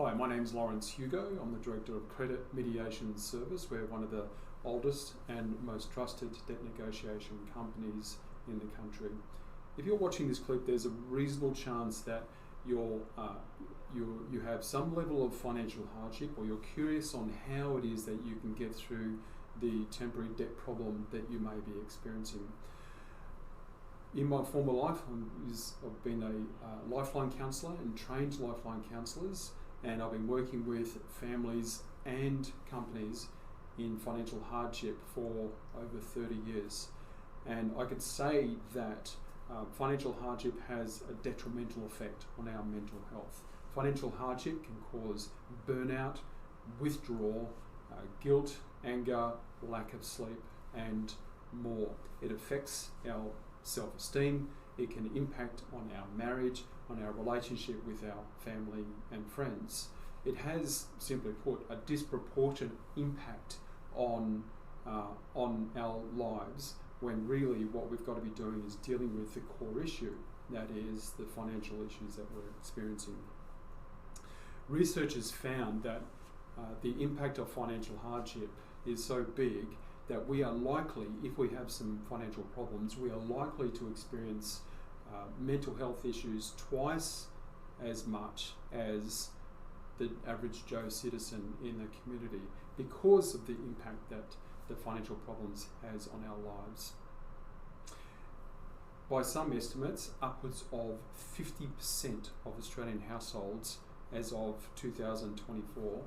Hi, my name's Lawrence Hugo. I'm the Director of Credit Mediation Service. We're one of the oldest and most trusted debt negotiation companies in the country. If you're watching this clip, there's a reasonable chance that you have some level of financial hardship, or you're curious on how it is that you can get through the temporary debt problem that you may be experiencing. In my former life, I've been a lifeline counsellor and trained lifeline counsellors, and I've been working with families and companies in financial hardship for over 30 years. And I could say that financial hardship has a detrimental effect on our mental health. Financial hardship can cause burnout, withdrawal, guilt, anger, lack of sleep, and more. It affects our self-esteem. It can impact on our marriage, on our relationship with our family and friends. It has, simply put, a disproportionate impact on our lives, when really what we've got to be doing is dealing with the core issue, that is the financial issues that we're experiencing. Research has found that the impact of financial hardship is so big that we are likely, if we have some financial problems, we are likely to experience mental health issues twice as much as the average Joe citizen in the community, because of the impact that the financial problems has on our lives. By some estimates, upwards of 50% of Australian households as of 2024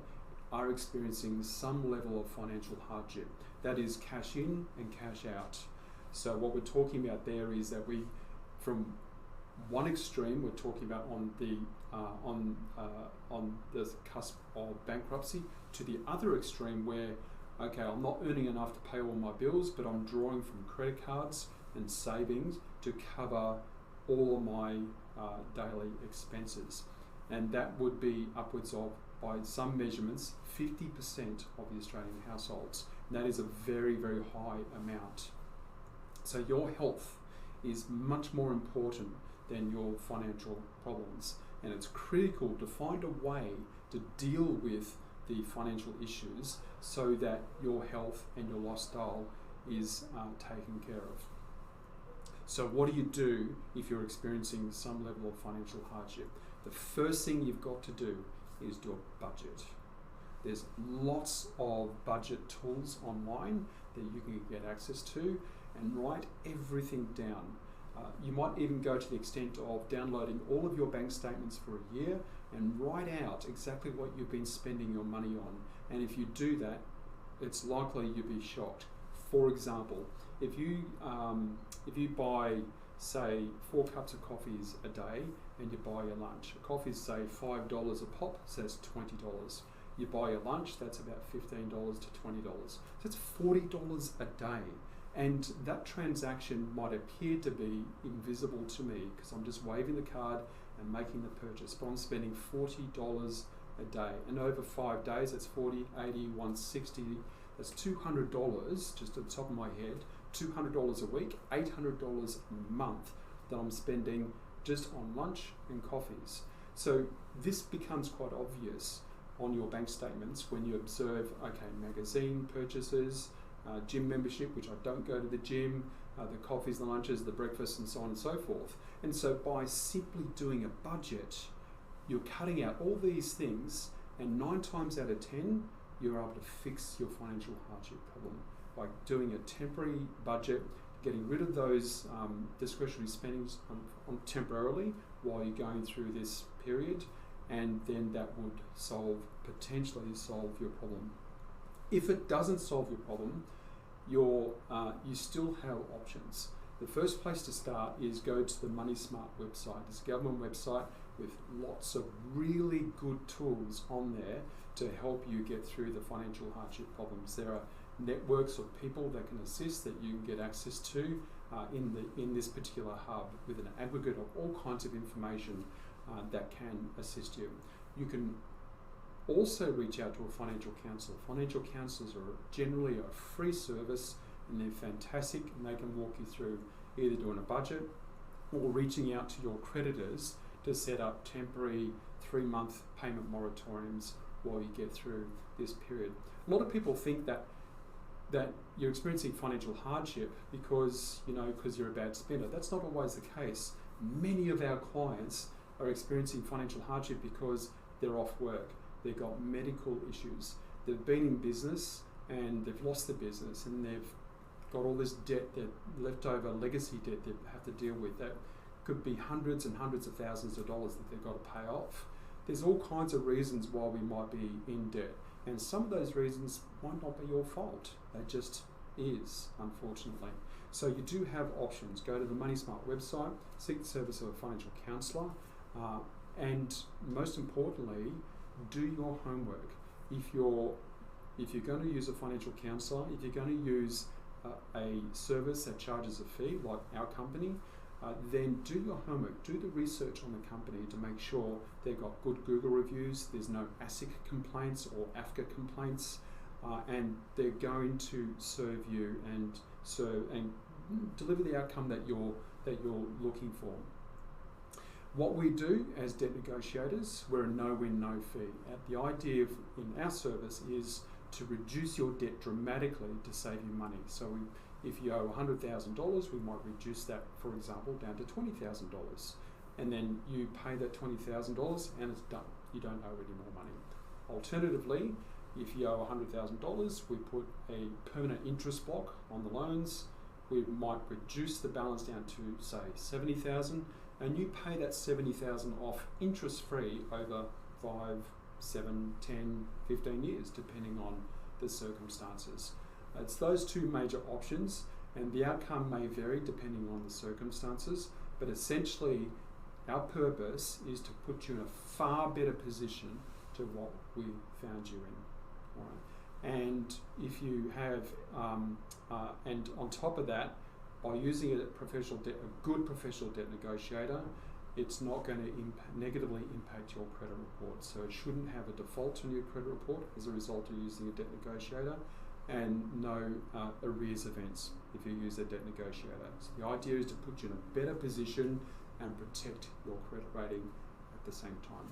are experiencing some level of financial hardship. That is cash in and cash out. So what we're talking about there is that we, from one extreme, we're talking about on the cusp of bankruptcy, to the other extreme where, okay, I'm not earning enough to pay all my bills, but I'm drawing from credit cards and savings to cover all of my daily expenses. And that would be upwards of, by some measurements, 50% of the Australian households. And that is a very, very high amount. So your health is much more important than your financial problems. And it's critical to find a way to deal with the financial issues so that your health and your lifestyle is taken care of. So what do you do if you're experiencing some level of financial hardship? The first thing you've got to do is do a budget. There's lots of budget tools online that you can get access to, and write everything down. You might even go to the extent of downloading all of your bank statements for a year and write out exactly what you've been spending your money on. And if you do that, it's likely you'll be shocked. For example, if you buy, say, 4 cups of coffees a day and you buy your lunch, a coffee's say $5 a pop, so that's $20. You buy your lunch, that's about $15 to $20. So it's $40 a day. And that transaction might appear to be invisible to me because I'm just waving the card and making the purchase, but I'm spending $40 a day. And over 5 days, that's 40, 80, 160, that's $200, just at the top of my head, $200 a week, $800 a month that I'm spending just on lunch and coffees. So this becomes quite obvious on your bank statements when you observe, okay, magazine purchases, gym membership, which I don't go to the gym, the coffees, the lunches, the breakfasts, and so on and so forth. And so by simply doing a budget, you're cutting out all these things, and 9 times out of 10, you're able to fix your financial hardship problem by doing a temporary budget, getting rid of those discretionary spendings temporarily while you're going through this period, and then that would potentially solve your problem. If it doesn't solve your problem, you still have options. The first place to start is go to the Money Smart website. It's a government website with lots of really good tools on there to help you get through the financial hardship problems. There are networks of people that can assist, that you can get access to in this particular hub, with an aggregate of all kinds of information that can assist you. You can also reach out to a financial counsellor. Financial counsellors are generally a free service, and they're fantastic, and they can walk you through either doing a budget or reaching out to your creditors to set up temporary 3-month payment moratoriums while you get through this period. A lot of people think that you're experiencing financial hardship because you're a bad spender. That's not always the case. Many of our clients are experiencing financial hardship because they're off work, they've got medical issues, they've been in business and they've lost the business, and they've got all this debt, that leftover legacy debt they have to deal with. That could be hundreds and hundreds of thousands of dollars that they've got to pay off. There's all kinds of reasons why we might be in debt, and some of those reasons might not be your fault. They just is, unfortunately. So you do have options. Go to the Money Smart website, seek the service of a financial counsellor, and most importantly, do your homework. If you're going to use a financial counsellor, if you're going to use a service that charges a fee, like our company, then do your homework, do the research on the company to make sure they've got good Google reviews, there's no ASIC complaints or AFCA complaints, and they're going to serve you and deliver the outcome that you're looking for. What we do as debt negotiators, we're a no-win, no-fee. The idea in our service is to reduce your debt dramatically to save you money. So if you owe $100,000, we might reduce that, for example, down to $20,000. And then you pay that $20,000 and it's done. You don't owe any more money. Alternatively, if you owe $100,000, we put a permanent interest block on the loans. We might reduce the balance down to, say, $70,000, and you pay that $70,000 off interest-free over 5, 7, 10, 15 years, depending on the circumstances. It's those two major options, and the outcome may vary depending on the circumstances, but essentially our purpose is to put you in a far better position to what we found you in. All right? And if you have, and on top of that, by using a good professional debt negotiator, it's not going to negatively impact your credit report. So it shouldn't have a default on your credit report as a result of using a debt negotiator, and no arrears events if you use a debt negotiator. So the idea is to put you in a better position and protect your credit rating at the same time.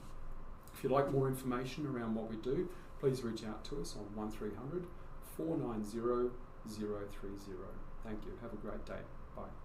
If you'd like more information around what we do, please reach out to us on 1300 490 030. Thank you. Have a great day. Bye.